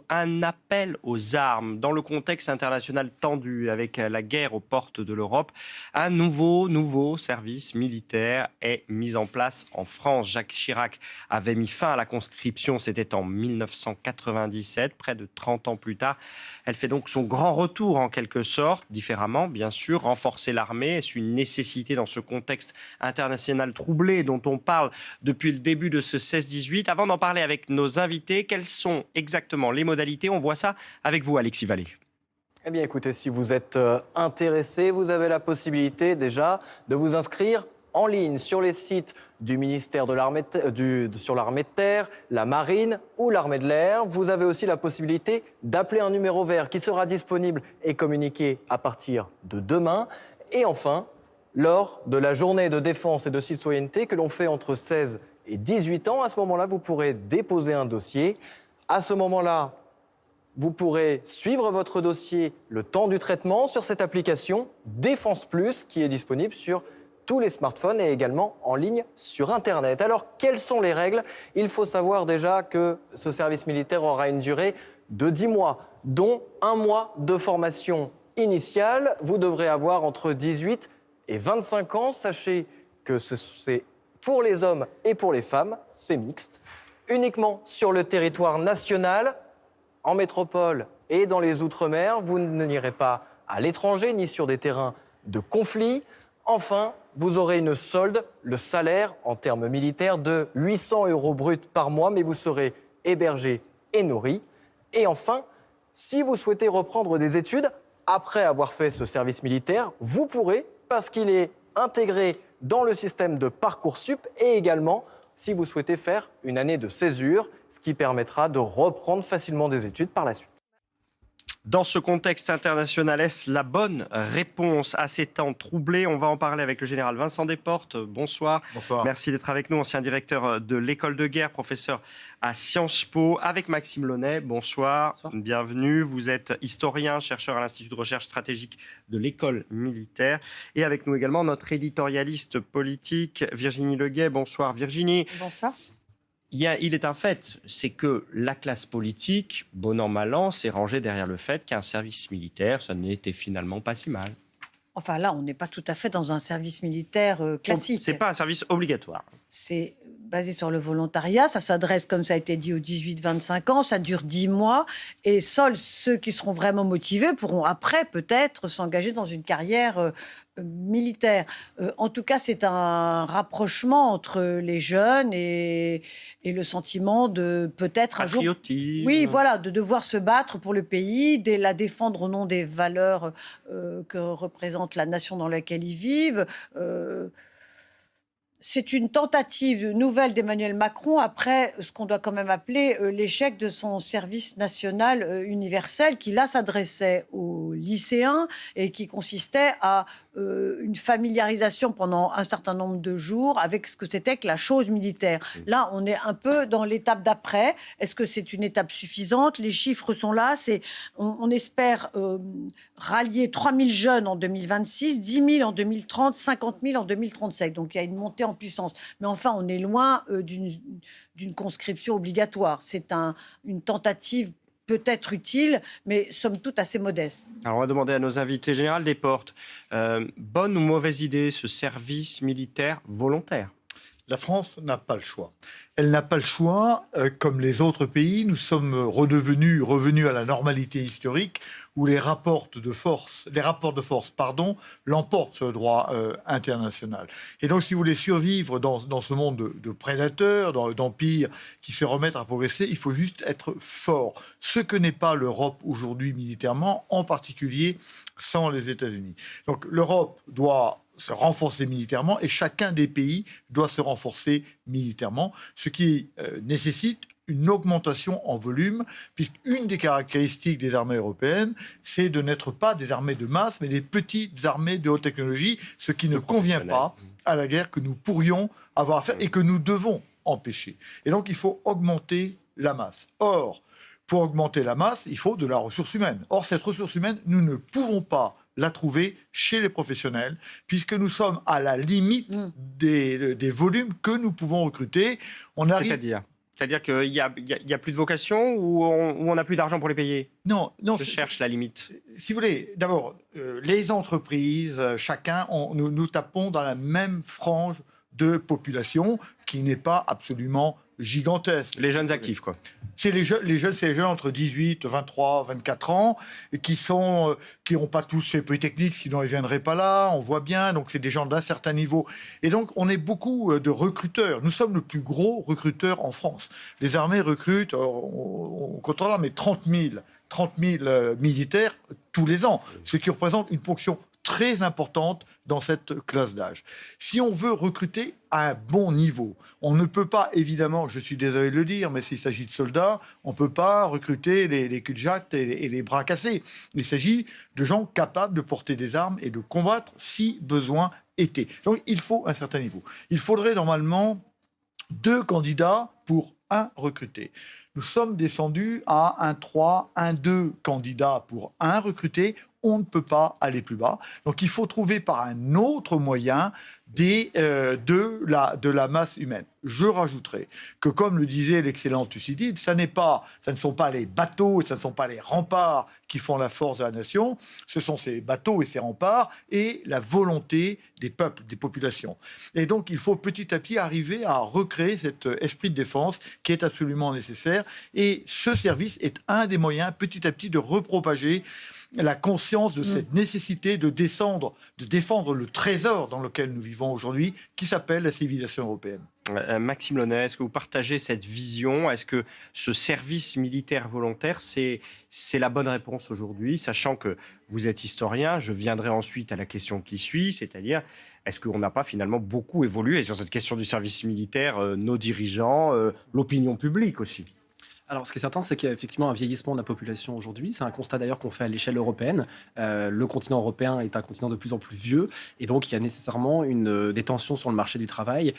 un appel aux armes. Dans le contexte international tendu avec la guerre aux portes de l'Europe, un nouveau service militaire est mis en place en France. Jacques Chirac avait mis fin à la conscription, c'était en 1997, près de 30 ans plus tard. Elle fait donc son grand retour en quelque sorte, différemment bien sûr. Renforcer l'armée, est-ce une nécessité dans ce contexte international troublé dont on parle depuis le début de ce 16-18 ? Avant d'en parler avec nos invités, quelles sont exactement les modalités? On voit ça avec vous, Alexis Vallée. Eh bien écoutez, si vous êtes intéressé, vous avez la possibilité déjà de vous inscrire en ligne sur les sites du ministère de l'armée sur l'armée de terre, la marine ou l'armée de l'air. Vous avez aussi la possibilité d'appeler un numéro vert qui sera disponible et communiqué à partir de demain. Et enfin, lors de la journée de défense et de citoyenneté que l'on fait entre 16 et 18 ans, à ce moment-là, vous pourrez déposer un dossier. À ce moment-là, vous pourrez suivre votre dossier le temps du traitement sur cette application Défense Plus qui est disponible sur tous les smartphones et également en ligne sur Internet. Alors, quelles sont les règles ? Il faut savoir déjà que ce service militaire aura une durée de 10 mois, dont 1 mois de formation initiale. Vous devrez avoir entre 18 et 25 ans. Sachez que c'est pour les hommes et pour les femmes, c'est mixte. Uniquement sur le territoire national, en métropole et dans les Outre-mer, vous n'irez pas à l'étranger ni sur des terrains de conflit. Enfin, vous aurez une solde, le salaire en termes militaires de 800 € bruts par mois, mais vous serez hébergé et nourri. Et enfin, si vous souhaitez reprendre des études, après avoir fait ce service militaire, vous pourrez, parce qu'il est intégré dans le système de Parcoursup et également si vous souhaitez faire une année de césure, ce qui permettra de reprendre facilement des études par la suite. Dans ce contexte international, est-ce la bonne réponse à ces temps troublés? On va en parler avec le général Vincent Desportes. Bonsoir. Bonsoir. Merci d'être avec nous, ancien directeur de l'école de guerre, professeur à Sciences Po. Avec Maxime Launay, bonsoir. Bonsoir. Bienvenue. Vous êtes historien, chercheur à l'Institut de recherche stratégique de l'école militaire. Et avec nous également notre éditorialiste politique, Virginie Leguet. Bonsoir Virginie. Bonsoir. Il est un fait, c'est que la classe politique, bon an, mal an, s'est rangée derrière le fait qu'un service militaire, ça n'était finalement pas si mal. Enfin là, on n'est pas tout à fait dans un service militaire classique. Ce n'est pas un service obligatoire. C'est basé sur le volontariat, ça s'adresse, comme ça a été dit, aux 18-25 ans, ça dure 10 mois, et seuls ceux qui seront vraiment motivés pourront après peut-être s'engager dans une carrière militaire. En tout cas, c'est un rapprochement entre les jeunes et le sentiment de peut-être un jour... Patriotisme. Oui, voilà, de devoir se battre pour le pays, de la défendre au nom des valeurs que représente la nation dans laquelle ils vivent. C'est une tentative nouvelle d'Emmanuel Macron après ce qu'on doit quand même appeler l'échec de son service national universel qui, là, s'adressait aux lycéens et qui consistait à une familiarisation pendant un certain nombre de jours avec ce que c'était que la chose militaire. Là, on est un peu dans l'étape d'après. Est-ce que c'est une étape suffisante? Les chiffres sont là. On espère rallier 3 000 jeunes en 2026, 10 000 en 2030, 50 000 en 2037. Donc, il y a une montée en puissance. Mais enfin, on est loin d'une conscription obligatoire. C'est une tentative peut-être utile, mais somme toute assez modeste. Alors, on va demander à nos invités. Général Desportes, bonne ou mauvaise idée, ce service militaire volontaire? La France n'a pas le choix. Elle n'a pas le choix, comme les autres pays. Nous sommes revenus à la normalité historique où les rapports de force, l'emportent sur le droit international. Et donc, si vous voulez survivre dans ce monde de prédateurs, d'empires qui se remettent à progresser, il faut juste être fort. Ce que n'est pas l'Europe aujourd'hui militairement, en particulier sans les États-Unis. Donc, l'Europe doit se renforcer militairement et chacun des pays doit se renforcer militairement, ce qui nécessite une augmentation en volume, puisqu'une des caractéristiques des armées européennes, c'est de n'être pas des armées de masse, mais des petites armées de haute technologie, ce qui ne convient pas à la guerre que nous pourrions avoir à faire et que nous devons empêcher. Et donc, il faut augmenter la masse. Or, pour augmenter la masse, il faut de la ressource humaine. Or, cette ressource humaine, nous ne pouvons pas la trouver chez les professionnels, puisque nous sommes à la limite des volumes que nous pouvons recruter. C'est-à-dire ? C'est-à-dire qu'il y a plus de vocation ou on n'a plus d'argent pour les payer? Non, Je cherche la limite. Si vous voulez, d'abord, les entreprises, chacun, nous tapons dans la même frange de population qui n'est pas absolument gigantesque. Les jeunes actifs, quoi. C'est les jeunes, c'est les jeunes entre 18, 23, 24 ans, et qui n'ont pas tous ces Polytechniques, sinon ils ne viendraient pas là, on voit bien, donc c'est des gens d'un certain niveau. Et donc, on est beaucoup de recruteurs. Nous sommes le plus gros recruteur en France. Les armées recrutent, on contrôle, mais 30 000 militaires tous les ans, ce qui représente une ponction très importante dans cette classe d'âge. Si on veut recruter à un bon niveau, on ne peut pas, évidemment, je suis désolé de le dire, mais s'il s'agit de soldats, on ne peut pas recruter les cul-de-jatte et les bras cassés. Il s'agit de gens capables de porter des armes et de combattre si besoin était. Donc il faut un certain niveau. Il faudrait normalement 2 candidats pour 1 recruté. Nous sommes descendus à 1,3, 1,2 candidats pour 1 recruté. On ne peut pas aller plus bas. Donc il faut trouver par un autre moyen de la masse humaine. Je rajouterai que, comme le disait l'excellent Thucydide, ça ne sont pas les bateaux, ça ne sont pas les remparts qui font la force de la nation, ce sont ces bateaux et ces remparts et la volonté des peuples, des populations. Et donc, il faut petit à petit arriver à recréer cet esprit de défense qui est absolument nécessaire. Et ce service est un des moyens, petit à petit, de repropager la conscience de cette nécessité de défendre le trésor dans lequel nous vivons aujourd'hui, qui s'appelle la civilisation européenne. Maxime Launay, est-ce que vous partagez cette vision? Est-ce que ce service militaire volontaire, c'est la bonne réponse aujourd'hui? Sachant que vous êtes historien, je viendrai ensuite à la question qui suit, c'est-à-dire, est-ce qu'on n'a pas finalement beaucoup évolué sur cette question du service militaire, nos dirigeants, l'opinion publique aussi? Alors, ce qui est certain, c'est qu'il y a effectivement un vieillissement de la population aujourd'hui. C'est un constat d'ailleurs qu'on fait à l'échelle européenne. Le continent européen est un continent de plus en plus vieux. Et donc, il y a nécessairement des tensions sur le marché du travail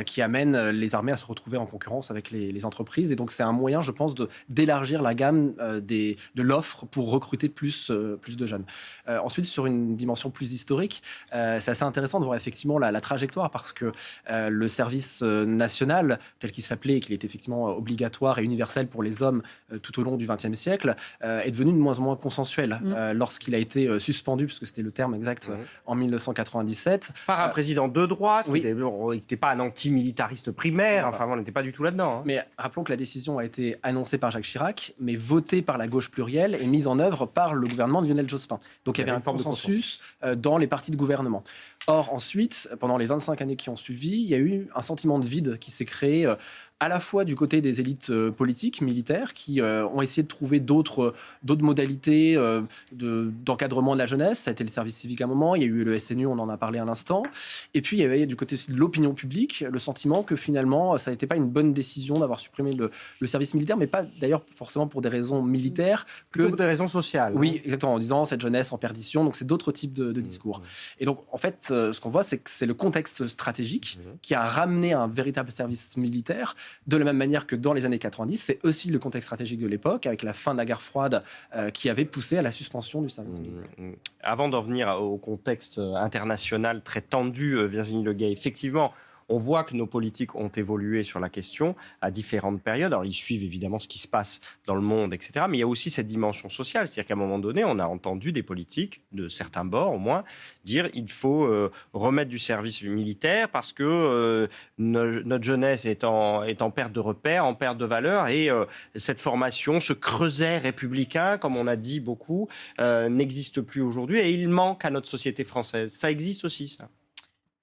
qui amènent les armées à se retrouver en concurrence avec les entreprises. Et donc, c'est un moyen, je pense, d'élargir la gamme de l'offre pour recruter plus de jeunes. Ensuite, sur une dimension plus historique, c'est assez intéressant de voir effectivement la trajectoire parce que le service national, tel qu'il s'appelait et qu'il était effectivement obligatoire et universel pour les hommes tout au long du XXe siècle, est devenu de moins en moins consensuel lorsqu'il a été suspendu, puisque c'était le terme exact, en 1997. Par un président de droite, oui. qui n'était pas un antimilitariste primaire, enfin, on n'était pas du tout là-dedans. Mais rappelons que la décision a été annoncée par Jacques Chirac, mais votée par la gauche plurielle et mise en œuvre par le gouvernement de Lionel Jospin. Donc il y avait un consensus dans les partis de gouvernement. Or, ensuite, pendant les 25 années qui ont suivi, il y a eu un sentiment de vide qui s'est créé à la fois du côté des élites politiques, militaires, qui ont essayé de trouver d'autres modalités d'encadrement de la jeunesse. Ça a été le service civique à un moment, il y a eu le SNU, on en a parlé à l'instant. Et puis, il y avait du côté aussi de l'opinion publique le sentiment que finalement, ça n'était pas une bonne décision d'avoir supprimé le service militaire, mais pas d'ailleurs forcément pour des raisons militaires. Que pour des raisons sociales. Oui, exactement, en disant cette jeunesse en perdition. Donc, c'est d'autres types de discours. Et donc, en fait, ce qu'on voit, c'est que c'est le contexte stratégique qui a ramené un véritable service militaire. De la même manière que dans les années 90, c'est aussi le contexte stratégique de l'époque, avec la fin de la guerre froide qui avait poussé à la suspension du service militaire. Avant d'en venir au contexte international très tendu, Virginie Legay, effectivement, on voit que nos politiques ont évolué sur la question à différentes périodes. Alors, ils suivent évidemment ce qui se passe dans le monde, etc. Mais il y a aussi cette dimension sociale. C'est-à-dire qu'à un moment donné, on a entendu des politiques, de certains bords au moins, dire qu'il faut remettre du service militaire parce que notre jeunesse est en perte de repères, en perte de valeur. Et cette formation, ce creuset républicain, comme on a dit beaucoup, n'existe plus aujourd'hui. Et il manque à notre société française. Ça existe aussi, ça?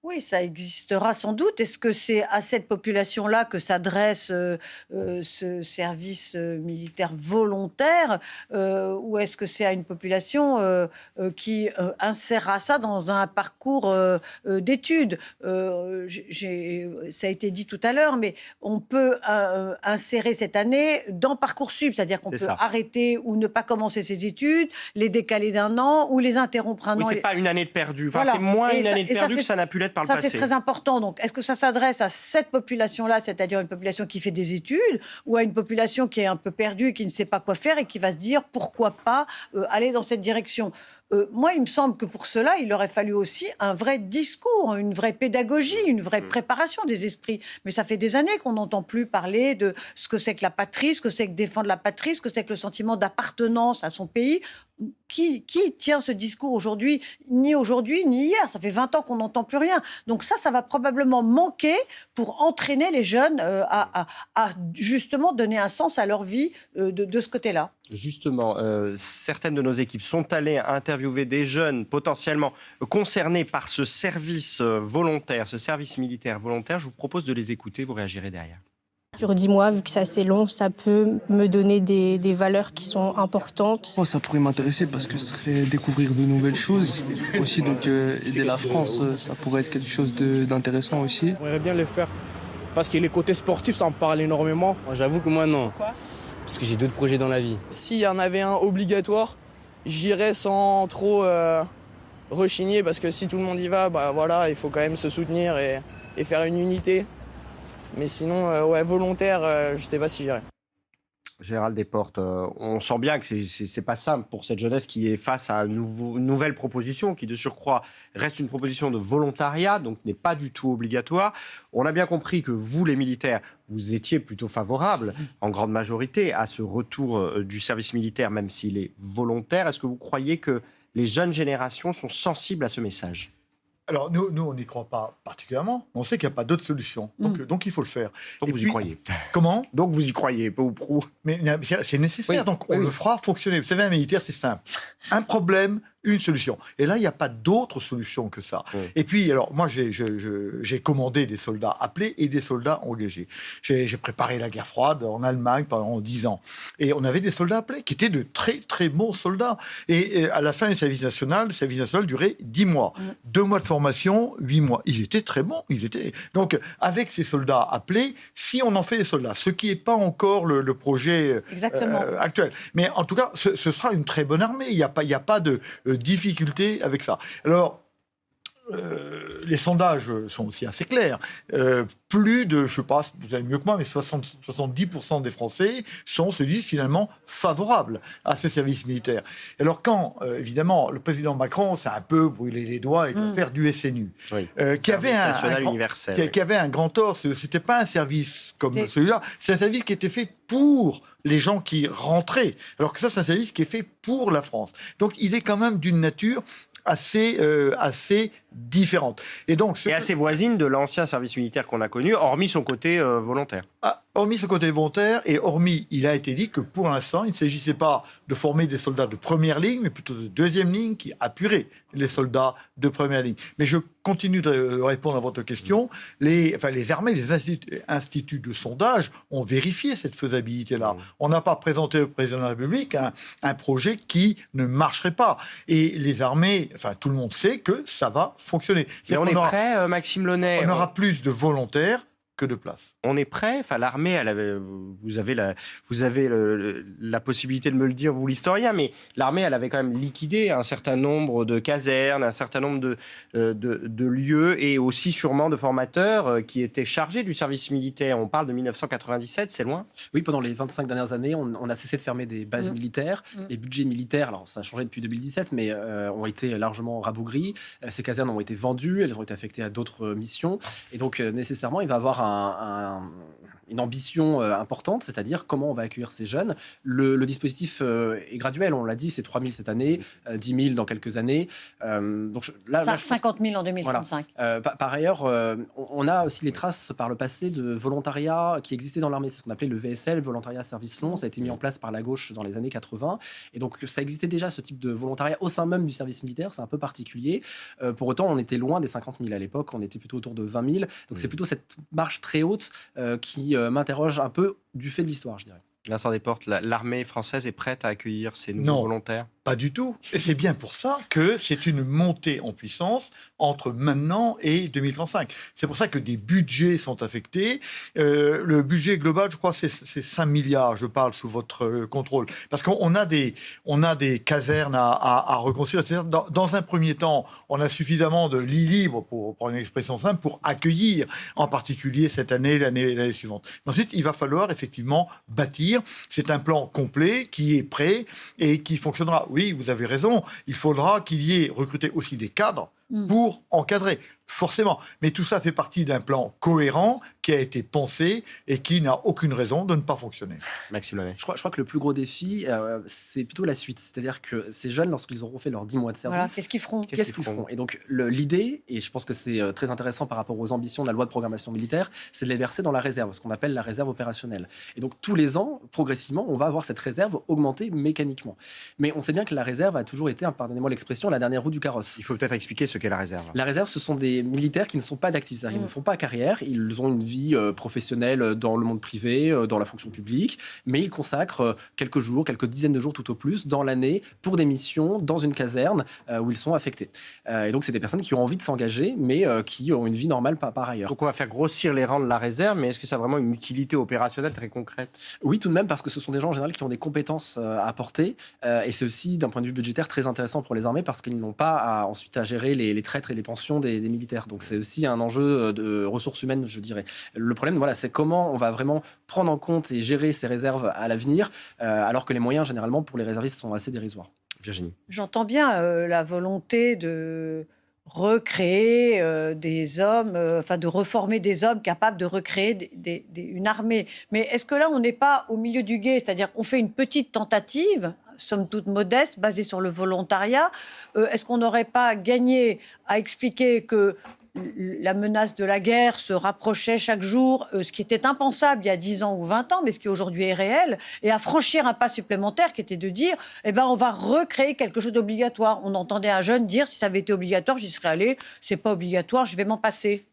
Oui, ça existera sans doute. Est-ce que c'est à cette population-là que s'adresse ce service militaire volontaire ou est-ce que c'est à une population qui insérera ça dans un parcours d'études? Ça a été dit tout à l'heure, mais on peut insérer cette année dans Parcoursup, c'est-à-dire qu'on peut arrêter ou ne pas commencer ses études, les décaler d'un an ou les interrompre un an. Oui, c'est pas une année de perdu. Enfin, voilà. C'est moins une année de perdu que ça n'a pu l'être par le passé. Ça, c'est très important. Donc, est-ce que ça s'adresse à cette population-là, c'est-à-dire une population qui fait des études, ou à une population qui est un peu perdue et qui ne sait pas quoi faire et qui va se dire pourquoi pas aller dans cette direction? moi, il me semble que pour cela, il aurait fallu aussi un vrai discours, une vraie pédagogie, une vraie préparation des esprits. Mais ça fait des années qu'on n'entend plus parler de ce que c'est que la patrie, ce que c'est que défendre la patrie, ce que c'est que le sentiment d'appartenance à son pays. Qui tient ce discours aujourd'hui, ni hier. Ça fait 20 ans qu'on n'entend plus rien. Donc ça va probablement manquer pour entraîner les jeunes à justement donner un sens à leur vie de ce côté-là. Justement, certaines de nos équipes sont allées interviewer des jeunes potentiellement concernés par ce service volontaire, ce service militaire volontaire. Je vous propose de les écouter, vous réagirez derrière. Sur 10 mois, vu que c'est assez long, ça peut me donner des valeurs qui sont importantes. Ça pourrait m'intéresser parce que ce serait découvrir de nouvelles choses. Aussi, donc aider la France, ça pourrait être quelque chose d'intéressant aussi. J'aimerais bien le faire parce que les côtés sportifs, ça me parle énormément. J'avoue que moi, non. Pourquoi ? Parce que j'ai d'autres projets dans la vie. S'il y en avait un obligatoire, j'irais sans trop rechigner parce que si tout le monde y va, voilà, il faut quand même se soutenir et faire une unité. Mais sinon, volontaire, je sais pas si j'irai. Gérald Desportes, on sent bien que c'est pas simple pour cette jeunesse qui est face à une nouvelle proposition, qui de surcroît reste une proposition de volontariat, donc n'est pas du tout obligatoire. On a bien compris que vous, les militaires, vous étiez plutôt favorables, en grande majorité, à ce retour du service militaire, même s'il est volontaire. Est-ce que vous croyez que les jeunes générations sont sensibles à ce message ? Alors, nous, on n'y croit pas particulièrement. On sait qu'il n'y a pas d'autre solution. Donc, il faut le faire. Donc, vous y croyez. Comment ? Donc, vous y croyez, peu ou prou. Mais c'est nécessaire. Oui, donc, on le fera fonctionner. Vous savez, un militaire, c'est simple. Un problème, une solution. Et là, il n'y a pas d'autre solution que ça. Oui. Et puis, alors, moi, j'ai commandé des soldats appelés et des soldats engagés. J'ai préparé la guerre froide en Allemagne pendant 10 ans. Et on avait des soldats appelés qui étaient de très, très bons soldats. Et à la fin du service national, le service national durait 10 mois. 2 mois de formation, 8 mois. Ils étaient très bons. Donc, avec ces soldats appelés, si on en fait des soldats, ce qui n'est pas encore le projet actuel. Mais en tout cas, ce sera une très bonne armée. Il n'y a pas de difficulté avec ça. Alors, les sondages sont aussi assez clairs. Plus de, je ne sais pas, vous savez mieux que moi, mais 70% des Français se disent finalement favorables à ce service militaire. Alors quand, évidemment, le président Macron s'est un peu brûlé les doigts avec l'affaire du SNU, qui avait un grand tort, ce n'était pas un service comme celui-là, c'est un service qui était fait pour les gens qui rentraient, alors que ça, c'est un service qui est fait pour la France. Donc, il est quand même d'une nature assez différente. Et assez voisine de l'ancien service militaire qu'on a connu, hormis son côté volontaire. Hormis ce côté volontaire, et hormis, il a été dit que pour l'instant, il ne s'agissait pas de former des soldats de première ligne, mais plutôt de deuxième ligne qui appuieraient les soldats de première ligne. Mais je continue de répondre à votre question. Les armées, les instituts de sondage ont vérifié cette faisabilité-là. On n'a pas présenté au président de la République un projet qui ne marcherait pas. Et les armées, tout le monde sait que ça va fonctionner. Mais on est prêt, Maxime Launay. On aura plus de volontaires que de place. On est prêt. L'armée, vous avez la possibilité de me le dire, vous l'historien, mais l'armée, elle avait quand même liquidé un certain nombre de casernes, un certain nombre de lieux et aussi sûrement de formateurs qui étaient chargés du service militaire. On parle de 1997, c'est loin ? Oui, pendant les 25 dernières années, on a cessé de fermer des bases militaires. Les budgets militaires, alors ça a changé depuis 2017, mais ont été largement rabougris. Ces casernes ont été vendues, elles ont été affectées à d'autres missions. Et donc, nécessairement, il va y avoir une ambition importante, c'est-à-dire comment on va accueillir ces jeunes. Le dispositif est graduel, on l'a dit, c'est 3 000 cette année, 10 000 dans quelques années. Donc 50 000 en 2035. Voilà. Par ailleurs, on a aussi les traces par le passé de volontariat qui existait dans l'armée. C'est ce qu'on appelait le VSL, volontariat service long. Ça a été mis en place par la gauche dans les années 80. Et donc ça existait déjà, ce type de volontariat, au sein même du service militaire. C'est un peu particulier. Pour autant, on était loin des 50 000 à l'époque. On était plutôt autour de 20 000. Donc c'est plutôt cette marche très haute qui m'interroge un peu du fait de l'histoire, je dirais. Vincent Desportes, l'armée française est prête à accueillir ces nouveaux volontaires ? Pas du tout. Et c'est bien pour ça que c'est une montée en puissance entre maintenant et 2035. C'est pour ça que des budgets sont affectés. Le budget global, je crois, c'est 5 milliards, je parle sous votre contrôle. Parce qu'on a des casernes à reconstruire. C'est-à-dire, dans un premier temps, on a suffisamment de lits libres, pour prendre une expression simple, pour accueillir, en particulier cette année, l'année suivante. Ensuite, il va falloir effectivement bâtir. C'est un plan complet qui est prêt et qui fonctionnera. oui, vous avez raison, il faudra qu'il y ait recruté aussi des cadres pour encadrer, forcément. Mais tout ça fait partie d'un plan cohérent qui a été pensé et qui n'a aucune raison de ne pas fonctionner. Maxime Launay. Je crois que le plus gros défi, c'est plutôt la suite. C'est-à-dire que ces jeunes, lorsqu'ils auront fait leurs 10 mois de service, Voilà, qu'est-ce qu'ils feront ? qu'est-ce qu'ils feront ? Et donc, l'idée, et je pense que c'est très intéressant par rapport aux ambitions de la loi de programmation militaire, c'est de les verser dans la réserve, ce qu'on appelle la réserve opérationnelle. Et donc, tous les ans, progressivement, on va avoir cette réserve augmentée mécaniquement. Mais on sait bien que la réserve a toujours été, pardonnez-moi l'expression, la dernière roue du carrosse. Il faut peut-être expliquer ce qu'est la réserve. La réserve, ce sont des militaires qui ne sont pas d'actifs. C'est-à-dire qu'ils ne font pas carrière, ils ont une vie professionnelle dans le monde privé, dans la fonction publique, mais ils consacrent quelques jours, quelques dizaines de jours tout au plus dans l'année pour des missions dans une caserne où ils sont affectés. Et donc, c'est des personnes qui ont envie de s'engager, mais qui ont une vie normale par ailleurs. Donc on va faire grossir les rangs de la réserve, mais est-ce que ça a vraiment une utilité opérationnelle très concrète ? Oui, tout de même, parce que ce sont des gens en général qui ont des compétences à apporter. Et c'est aussi, d'un point de vue budgétaire, très intéressant pour les armées parce qu'ils n'ont pas ensuite à gérer les traîtres et les pensions des militaires. Donc c'est aussi un enjeu de ressources humaines, je dirais. Le problème, voilà, c'est comment on va vraiment prendre en compte et gérer ces réserves à l'avenir, alors que les moyens, généralement, pour les réservistes sont assez dérisoires. Virginie. J'entends bien la volonté de recréer des hommes, de reformer des hommes capables de recréer une armée. Mais est-ce que là, on n'est pas au milieu du gué ? C'est-à-dire qu'on fait une petite tentative, somme toute modeste, basée sur le volontariat. Est-ce qu'on n'aurait pas gagné à expliquer que la menace de la guerre se rapprochait chaque jour, ce qui était impensable il y a 10 ans ou 20 ans, mais ce qui aujourd'hui est réel, et à franchir un pas supplémentaire qui était de dire, on va recréer quelque chose d'obligatoire. On entendait un jeune dire, si ça avait été obligatoire, j'y serais allé, c'est pas obligatoire, je vais m'en passer.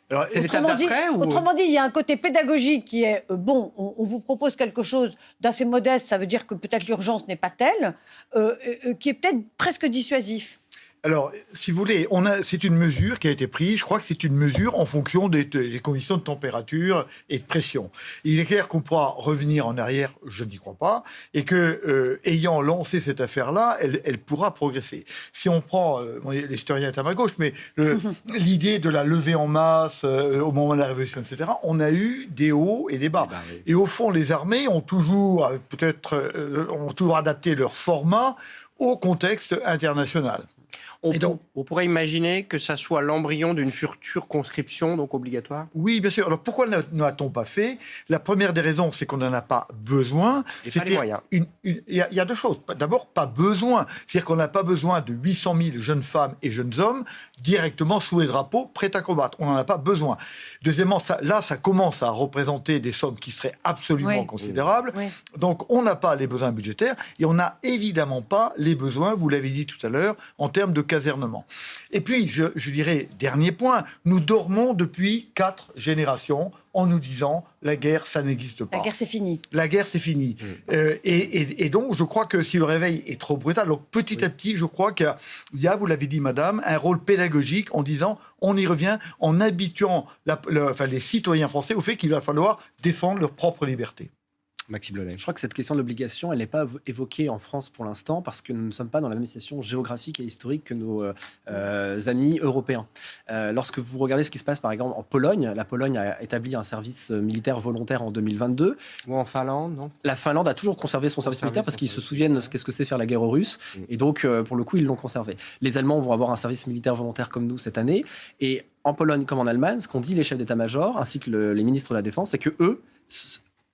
Alors, C'est l'étape d'après ou... Autrement dit, il y a un côté pédagogique qui est, on vous propose quelque chose d'assez modeste, ça veut dire que peut-être l'urgence n'est pas telle, qui est peut-être presque dissuasif. Alors, si vous voulez, c'est une mesure qui a été prise. Je crois que c'est une mesure en fonction des conditions de température et de pression. Il est clair qu'on pourra revenir en arrière, je n'y crois pas, et que, ayant lancé cette affaire-là, elle pourra progresser. Si on prend, l'historien est à ma gauche, mais l'idée de la levée en masse au moment de la Révolution, etc., on a eu des hauts et des bas. Oui. Et au fond, les armées ont toujours, ont toujours adapté leur format au contexte international. On pourrait imaginer que ça soit l'embryon d'une future conscription, donc obligatoire ? Oui, bien sûr. Alors pourquoi n'a-t-on pas fait ? La première des raisons, c'est qu'on n'en a pas besoin. Et pas les moyens. Il y a deux choses. D'abord, pas besoin. C'est-à-dire qu'on n'a pas besoin de 800 000 jeunes femmes et jeunes hommes directement sous les drapeaux, prêts à combattre. On n'en a pas besoin. Deuxièmement, ça commence à représenter des sommes qui seraient absolument considérables. Oui. Donc on n'a pas les besoins budgétaires et on n'a évidemment pas les besoins, vous l'avez dit tout à l'heure, en termes de casernement. Et puis, je dirais, dernier point, nous dormons depuis 4 générations en nous disant la guerre, ça n'existe pas. La guerre, c'est fini. La guerre, c'est fini. Et donc, je crois que si le réveil est trop brutal, donc petit à petit, je crois qu'il y a, vous l'avez dit, madame, un rôle pédagogique en disant, on y revient, en habituant les citoyens français au fait qu'il va falloir défendre leur propre liberté. Maxime Launay. Je crois que cette question de l'obligation, elle n'est pas évoquée en France pour l'instant parce que nous ne sommes pas dans la même situation géographique et historique que nos amis européens. Lorsque vous regardez ce qui se passe par exemple en Pologne, la Pologne a établi un service militaire volontaire en 2022. Ou en Finlande, non ? La Finlande a toujours conservé son service militaire parce qu'ils se souviennent de qu'est-ce que c'est faire la guerre aux Russes. Et donc, pour le coup, ils l'ont conservé. Les Allemands vont avoir un service militaire volontaire comme nous cette année. Et en Pologne comme en Allemagne, ce qu'ont dit les chefs d'état-major ainsi que les ministres de la Défense, c'est que eux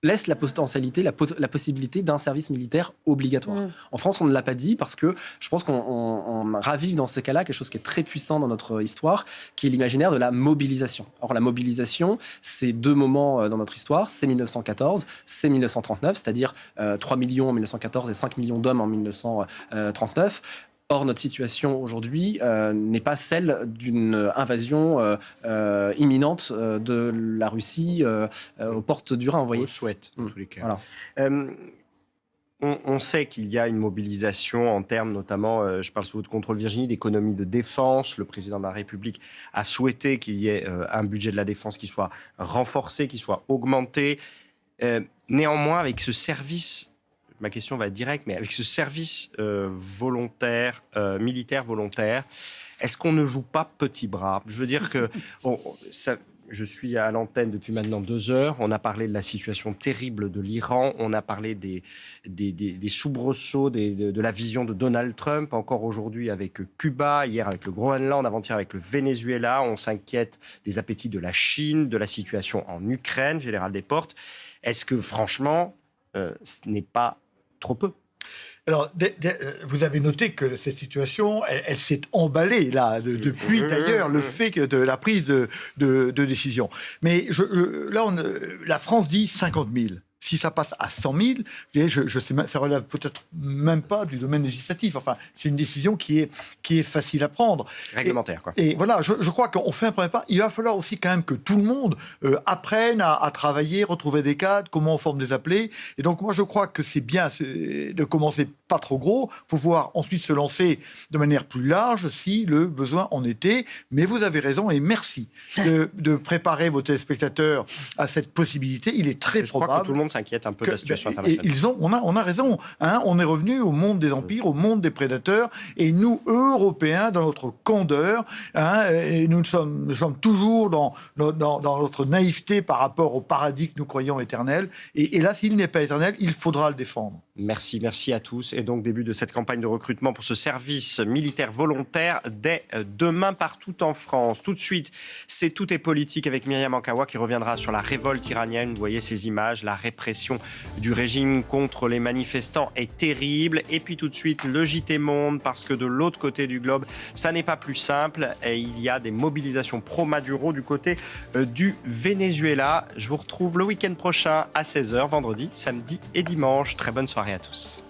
laisse la potentialité, la possibilité d'un service militaire obligatoire. En France, on ne l'a pas dit parce que je pense qu'on ravive dans ces cas-là quelque chose qui est très puissant dans notre histoire, qui est l'imaginaire de la mobilisation. Or, la mobilisation, c'est 2 moments dans notre histoire. C'est 1914, c'est 1939, c'est-à-dire 3 millions en 1914 et 5 millions d'hommes en 1939. Or, notre situation aujourd'hui n'est pas celle d'une invasion imminente de la Russie aux portes du Rhin, vous voyez. On le souhaite, en tous les cas. Voilà. On sait qu'il y a une mobilisation en termes, notamment, je parle sous votre contrôle, Virginie, d'économie de défense. Le président de la République a souhaité qu'il y ait un budget de la défense qui soit renforcé, qui soit augmenté. Néanmoins, avec ce service... Ma question va être directe, mais avec ce service militaire volontaire, est-ce qu'on ne joue pas petit bras ? Je veux dire que je suis à l'antenne depuis maintenant 2 heures. On a parlé de la situation terrible de l'Iran. On a parlé des soubresauts, de la vision de Donald Trump. Encore aujourd'hui avec Cuba, hier avec le Groenland, avant-hier avec le Venezuela. On s'inquiète des appétits de la Chine, de la situation en Ukraine, Général Desportes. Est-ce que franchement, ce n'est pas trop peu ? Alors, vous avez noté que cette situation, elle s'est emballée là, depuis d'ailleurs le fait de la prise de décision. Mais la France dit 50 000. Si ça passe à 100 000, je sais, ça relève peut-être même pas du domaine législatif. Enfin, c'est une décision qui est facile à prendre. Réglementaire, quoi. Et voilà, je crois qu'on fait un premier pas. Il va falloir aussi quand même que tout le monde apprenne à travailler, retrouver des cadres, comment on forme des appelés. Et donc, moi, je crois que c'est bien de commencer pas trop gros pour pouvoir ensuite se lancer de manière plus large si le besoin en était. Mais vous avez raison et merci de préparer vos téléspectateurs à cette possibilité. Il est très probable. Je crois que tout le monde s'inquiète un peu de la situation internationale. On a raison. On est revenu au monde des empires, au monde des prédateurs. Et nous, Européens, dans notre candeur, et nous sommes toujours dans notre naïveté par rapport au paradis que nous croyons éternel. Et là, s'il n'est pas éternel, il faudra le défendre. Merci à tous. Et donc, début de cette campagne de recrutement pour ce service militaire volontaire dès demain partout en France. Tout de suite, Tout est politique avec Myriam Ankawa qui reviendra sur la révolte iranienne. Vous voyez ces images, la répression du régime contre les manifestants est terrible. Et puis tout de suite, le JT Monde, parce que de l'autre côté du globe, ça n'est pas plus simple. Et il y a des mobilisations pro-Maduro du côté du Venezuela. Je vous retrouve le week-end prochain à 16h, vendredi, samedi et dimanche. Très bonne soirée à tous.